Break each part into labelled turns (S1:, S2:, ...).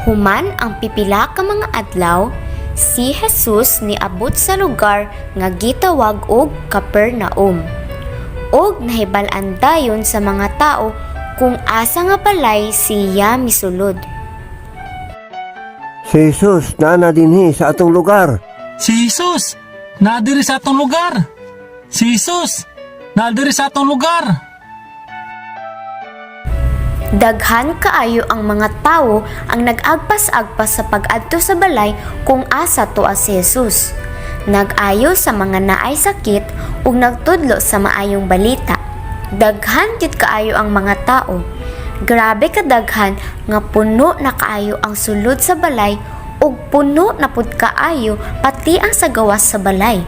S1: Human ang pipila ka mga adlaw, si Jesus niabot sa lugar nga gitawag og Capernaum. Og nahibal-an dayon sa mga tao kung asa nga balay siya misulod.
S2: Si Jesus na dinhi sa atong lugar.
S3: Si Jesus, nadiri sa atong lugar. Si Jesus, nadiri sa atong lugar.
S1: Daghan kaayo ang mga tawo ang nag-agpas-agpas sa pag-adto sa balay kung asa tuwa si Jesus. Nag-ayo sa mga naay sakit ug nagtudlo sa maayong balita. Daghan gid kaayo ang mga tao. Grabe kadaghan nga puno na kaayo ang sulod sa balay ug puno na pud kaayo pati ang sa gawas sa balay.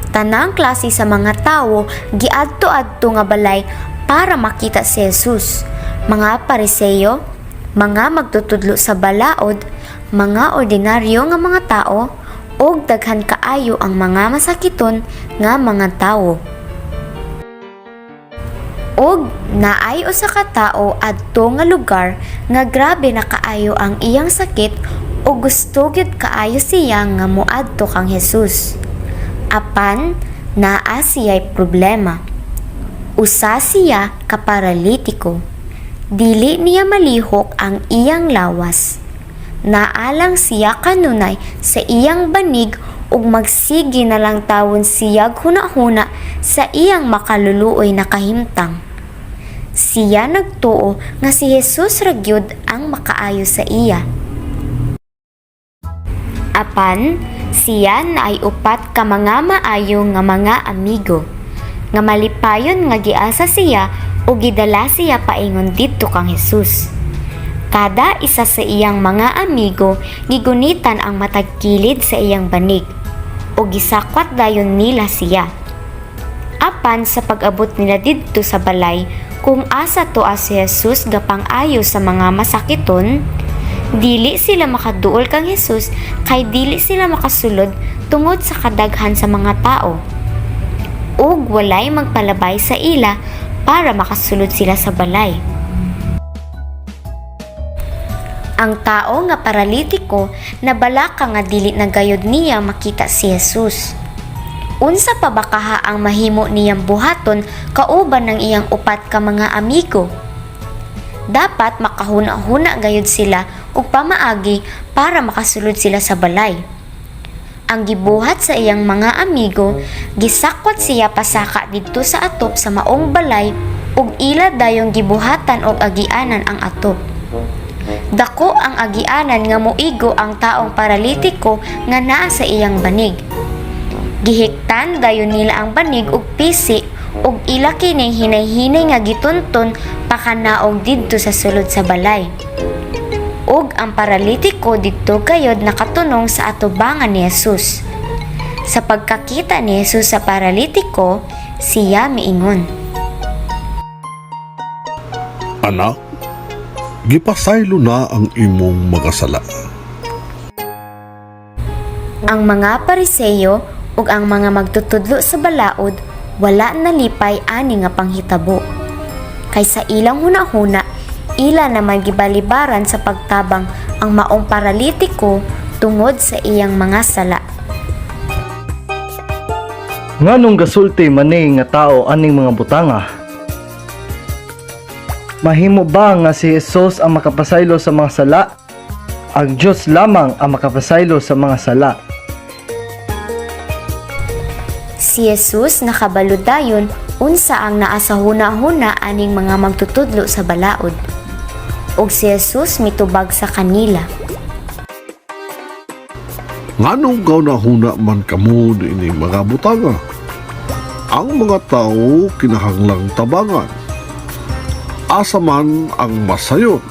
S1: Tanang klase sa mga tawo giadto-adto nga balay para makita si Jesus. Mga Pariseyo, mga magtutudlo sa balaod, mga ordinaryo nga mga tao, ug daghan kaayo ang mga masakiton nga mga tawo. Og naay usa ka tawo adto nga lugar nga grabe na kaayo ang iyang sakit ug gusto gyud kaayo siya nga moadto kang Jesus. Apan naa siya'y problema. Usa siya ka paralitiko. Dili niya malihok ang iyang lawas. Naalang siya kanunay sa iyang banig ug magsigi na lang tawon siyag huna-huna sa iyang makaluluoy na kahimtang. Siya nagtuo nga si Jesus ra gyud ang makaayo sa iya. Apan siya naay upat ka mga maayo nga mga amigo nga malipayon nga giasa siya o gidala siya paingon didto kang Jesus. Kada isa sa iyang mga amigo gigunitan ang matag kilid sa iyang banig o gisakwat dayon nila siya. Apan sa pag-abot nila didto sa balay kung asa tuwa si Jesus gapang-ayo sa mga masakiton, dili sila makaduol kang Jesus kay dili sila makasulod tungod sa kadaghan sa mga tao. Ug walay magpalabay sa ila para makasulod sila sa balay. Ang tao nga paralitiko nabalaka nga dili na gayud niya makita si Jesus. Unsa pa ba kaha ang mahimo niyang buhaton kauban ng iyang upat ka mga amigo? Dapat makahuna-huna gayud sila ug pamaagi para makasulod sila sa balay. Ang gibuhat sa iyang mga amigo, gisakwat siya pasaka didto sa atop sa maong balay ug ila dayong gibuhatan og agianan ang atop. Dako ang agianan nga moigo ang taong paralitiko nga naa sa iyang banig. Gihiktan dayon nila ang banig og pisi ug ila kining hinay-hinay nga gitunton pakanaog didto sa sulod sa balay. Ug ang paralitiko didto gayod nakatunong sa atubangan ni Jesus. Sa pagkakita ni Jesus sa paralitiko, siya miingon,
S4: Anak, gipasaylo na ang imong mga sala.
S1: ang mga Pariseyo ug ang mga magtutudlo sa balaod wala nalipay ani nga panghitabo. Kay sa ilang hunahuna, ila naman gibalibaran sa pagtabang ang maong paralitiko tungod sa iyang mga sala.
S5: Nganong gasulti mani nga tao aning mga butanga? Mahimo ba nga si Jesus ang makapasaylo sa mga sala? Ang Diyos lamang ang makapasaylo sa mga sala.
S1: Si Jesus nakabalo dayon unsa ang naa sa huna-huna aning mga magtutudlo sa balaod. Og si Jesus mitubag sa kanila.
S4: Nganong gaw-nahuna man kamo ini mga butanga? Ang mga tao kinahanglang tabangan. Asa man ang masayon?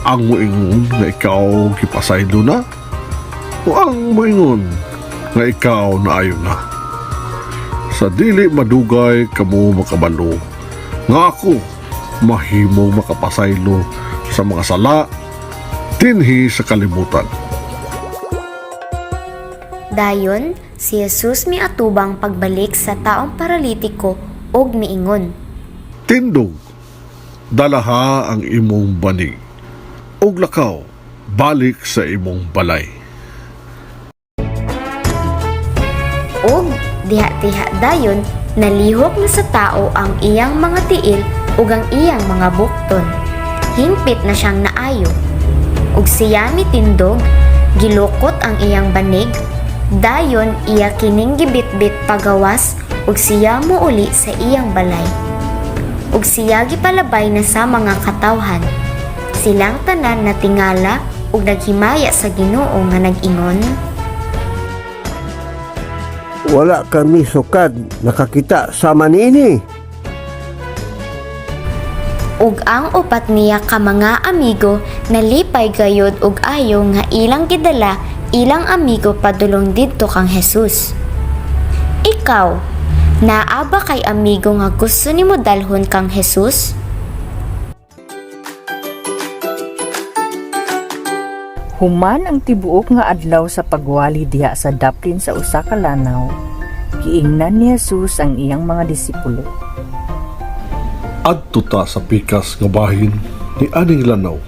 S4: Ang moingon nga ikaw gipasaylo na? O ang moingon nga ikaw naayon na? Sa dili madugay kamo makabalo nga ako mahimong makapasaylo sa mga sala dinhi sa kalibutan.
S1: Dayon, si Jesus miatubang pagbalik sa taong paralitiko og miingon,
S4: Tindog, dalaha ang imong banig, ug lakaw, balik sa imong balay.
S1: Og diha-diha dayon nalihok na sa tao ang iyang mga tiil ug ang iyang mga bukton. Hingpit na siyang naayo. Ug siya mitindog, gilukot ang iyang banig, dayon iya kining gibitbit pagawas ug siya mouli sa iyang balay. Ug siya gipalabay na sa mga katawhan. Silang tanan natingala ug naghimaya sa Ginoo nga nag-ingon,
S2: Wala kami sukad nakakita sama niini.
S1: ug ang upat niya ka mga amigo nalipay gayod ug ayo nga ilang gidala ilang amigo padulong didto kang Jesus. Ikaw, naa ba kay amigo nga gusto nimo dalhon kang Jesus?
S6: Human ang tibuok nga adlaw sa pagwali diha sa daplin sa usa ka lanaw, giingnan ni Jesus ang iyang mga disipulo.
S4: Adto ta sa pikas nga bahin ni aning lanaw.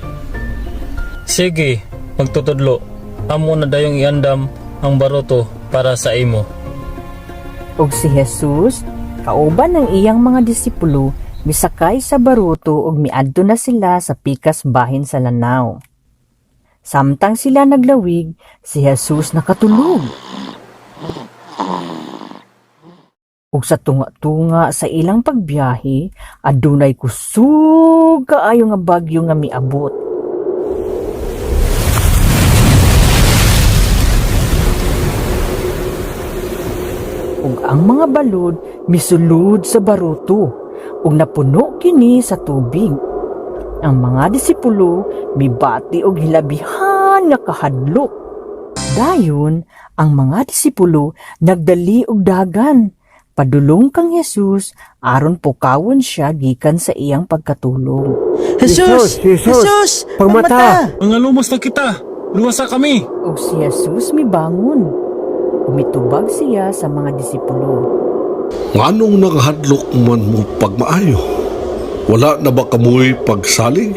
S3: Sige, magtutudlo. Amo na dayong iandam ang baruto para sa imo.
S6: Ug si Jesus, kauban ng iyang mga disipulo, misakay sa baruto ug miadto na sila sa pikas bahin sa lanaw. Samtang sila naglawig, si Jesus nakatulog. Ug sa tunga-tunga sa ilang pagbiyahe, adunay kusog kaayo nga bagyo nga miabot. Ug ang mga balod misulod sa baruto ug napuno kini sa tubig. Ang mga disipulo mibati og hilabihan nga kahadlok. Dayon, ang mga disipulo nagdali og dagan padulong kang Jesus aron pukawon siya gikan sa iyang pagkatulog.
S2: Jesus! Pagmata!
S3: Mga lumos na kita! Luwasa kami!
S6: Ug si Jesus mibangon. Umitubag siya sa mga disipulo.
S4: Nganong nakahadlok man mo pagmaayo? Wala na ba kamoy pagsalig?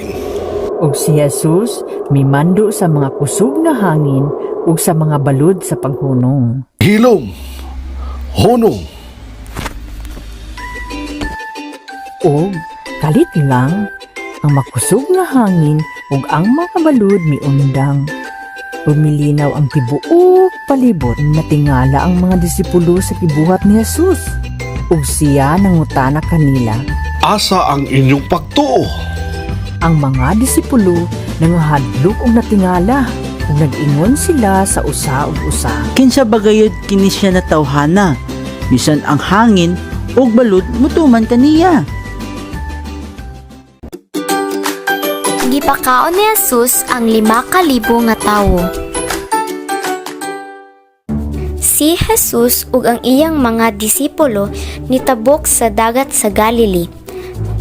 S6: Ug si Jesus mimando sa mga kusog na hangin ug sa mga balod sa paghunong.
S4: Hilom! Honong!
S6: Og kalit lang ang makusog nga hangin ug ang mga balod miundang. Umilinaw ang tibuok palibot na tingala ang mga disipulo sa kibuhat ni Jesus. Ug siya nangutana kanila.
S4: Asa ang inyong pagtuo?
S6: Ang mga disipulo nangahadlok og natingala ug nag-ingon sila sa usa ug usa.
S7: Kinsa bagayod kini siya na tawhana, bisan ang hangin ug balod mutuman kaniya.
S1: Gipakaon ni Jesus ang 5,000 nga tawo. Si Jesus ug ang iyang mga disipulo nitabok sa dagat sa Galilee.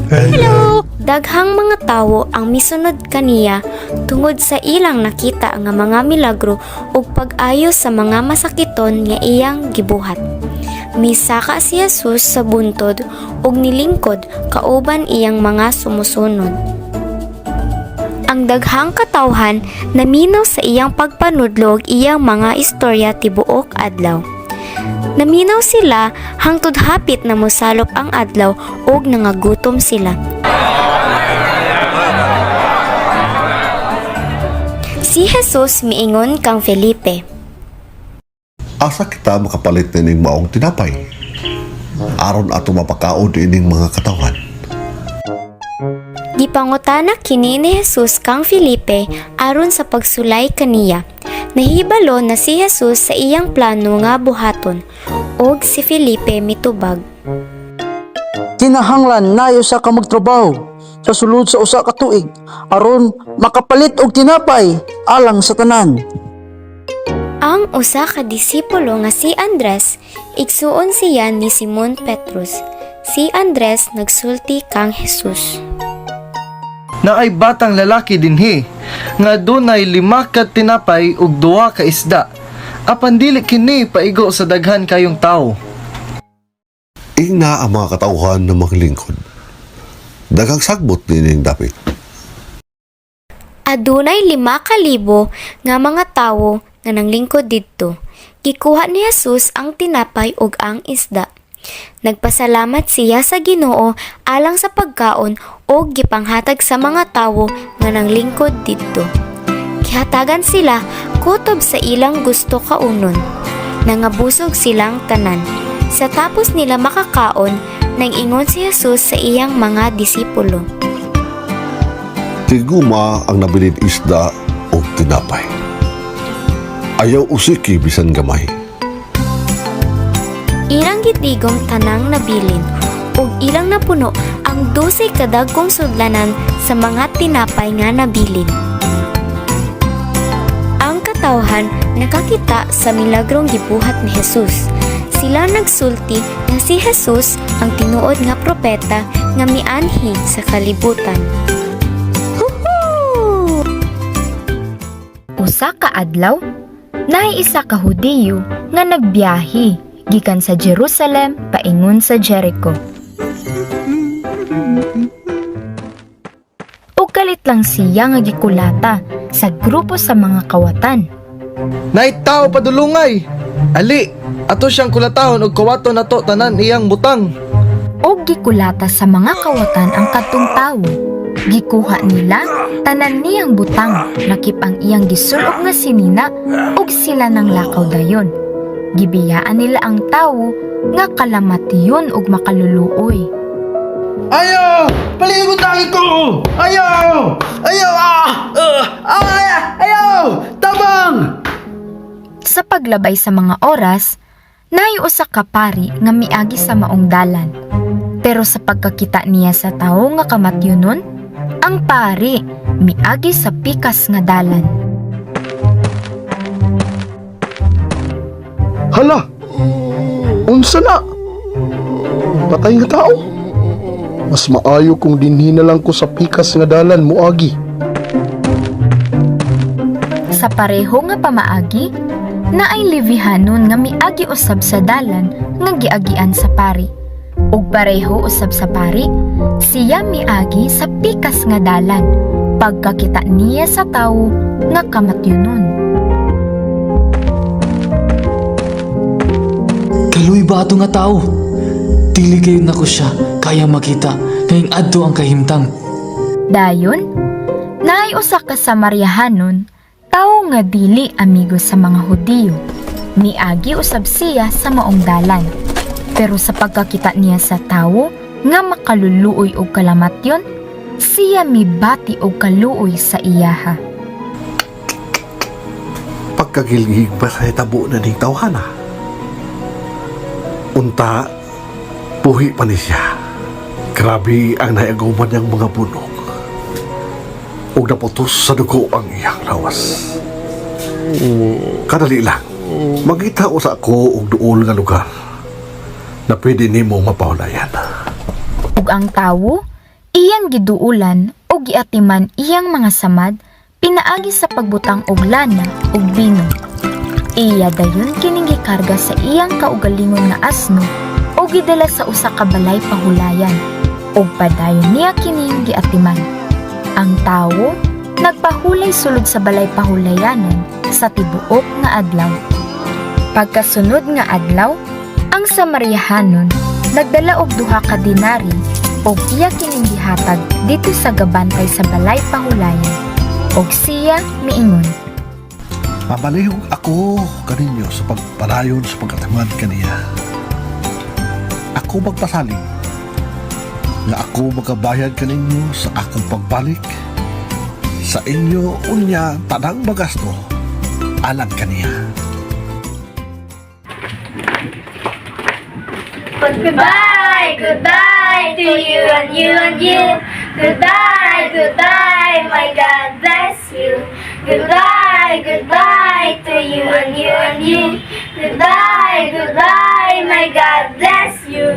S1: Hello! Daghang mga tawo ang misunod kaniya tungod sa ilang nakita nga mga milagro ug pag-ayo sa mga masakiton nga iyang gibuhat. Misaka si Jesus sa buntod ug nilingkod kauban iyang mga sumusunod. Ang daghang katawhan naminaw sa iyang pagpanudlog iyang mga istorya tibuok adlaw. Naminaw sila hangtod hapit na mosalop ang adlaw ug nangagutom sila. Si Jesus miingon kang Felipe,
S4: Asa kita makapalit nining maong tinapay? Aron ato mapakaon ining mga katawan.
S1: gipangutana kini ni Jesus kang Felipe aron sa pagsulay kaniya. Nahibalo na si Jesus sa iyang plano nga buhaton ug si Felipe mitubag.
S7: Kinahanglan nayo sa ka magtrabaho sa sulod sa usa ka tuig aron makapalit og tinapay alang sa tanan.
S1: Ang usa ka disipulo nga si Andres, igsuon siya ni Simon Petrus. Si Andres nagsulti kang Jesus.
S5: Naay batang lalaki dinhi nga dunay 5 ka tinapay ug 2 ka isda. Apan dili kini paigo sa daghan kayong tawo.
S4: Ingna ang mga katauhan na maglingkod. Daghang sagbot nining dapit.
S1: Adunay 5,000 nga mga tawo nga nanglingkod didto. Gikuha ni Jesus ang tinapay ug ang isda. Nagpasalamat siya sa Ginoo alang sa pagkaon ug gipanghatag sa mga tawo nga nanglingkod didto. Gihatagan sila kutob sa ilang gusto kaunon. Nangabusog silang tanan. Sa tapos nila makakaon, nag-ingon si Jesus sa iyang mga disipulo.
S4: Tiguma ang nabilin isda o tinapay. Ayaw usiki bisan gamay.
S1: Ilang gitigom tanang nabilin ug ilang napuno ang 12 kadagkong sudlanan sa mga tinapay nga nabilin. Ang katawhan nakakita sa milagrong gibuhat ni Jesus. Sila nagsulti nga si Jesus ang tinuod nga propeta nga mianhi sa kalibutan.
S8: Usa ka adlaw, naay isa ka Hudiyo nga nagbiyahe gikan sa Jerusalem paingon sa Jericho. Ug kalit lang siya nga gikulata sa grupo sa mga kawatan.
S5: Naitaw padulungay. Ali, ato siyang kulatahon og kawaton nato tanan iyang butang.
S8: Ug gikulata sa mga kawatan ang kadtong tawo. Gikuha nila tanan niyang butang, nakip ang iyang gisulog nga sinina ug sila nang lakaw dayon. Gibiyaan nila ang tawo nga kalamatiyon ug makaluluoy.
S5: Ayaw! Paligon tayo ko! Ayaw! Ayaw! Ayaw! Tabang!
S8: Sa paglabay sa mga oras, naay usa ka pari nga miagi sa maong dalan. Pero sa pagkakita niya sa tawo nga kamatyonon, ang pari miagi sa pikas nga dalan.
S4: Hala! Unsa na? Patay nga tao. Mas maayo kung dinhi na lang ko sa pikas nga dalan moagi.
S8: Sa pareho nga pamaagi, naay Levihanon nga miagi usab sa dalan nga giagian sa pari. Ug pareho usab sa pari, siya miagi sa pikas nga dalan pagkakita niya sa tawo nga kamatyonon.
S9: Kaluy ba ato nga tao? Dili kayo na ko siya kaya makita kayong adto ang kahimtang.
S8: Dayon, naay usa ka Samaryahanon, tawo nga dili amigo sa mga Hudiyo. Niagi usab siya sa maong dalan. Pero sa pagkakita niya sa tawo nga makaluluoy og kalamatyon, siya mibati og kaluoy sa iyaha.
S4: Pagkagilgig ba sa tabo na ning tawhana? Unta, buhi pa ni siya. Grabe ang naiaguman niyang mga bunok. Ug naputos sa dugo ang iyang lawas. Kadali lang, magita usa ko og duol nga lugar na pwede nimo mapahulayan.
S8: Ug ang tawo, iyang giduulan o giatiman iyang mga samad, pinaagi sa pagbutang og lana ug bino. Iya dayon kining gikarga sa iyang kaugalingon nga asno o gidala sa usa ka balay pahulayan. Ug padayon niya kining giatiman. Ang tawo nagpahulay sulod sa balay pahulayanan sa tibuok nga adlaw. Pagkasunod nga adlaw, ang Samaryahanon nagdala og 2 ka dinari ug iya kining gihatag dito sa gabantay sa balay pahulayan. Og siya miingon,
S4: Mamalihog ako kaninyo sa pagpadayon sa pagkatamad kaniya. Ako magpasaling nga ako magabayad kaninyo sa akong pagbalik sa inyo unya tanang magasto alang kaniya.
S1: Goodbye, goodbye to you and you and you. Goodbye, goodbye, my God bless you. Goodbye, goodbye to you and you and you. Goodbye, goodbye, my God bless you.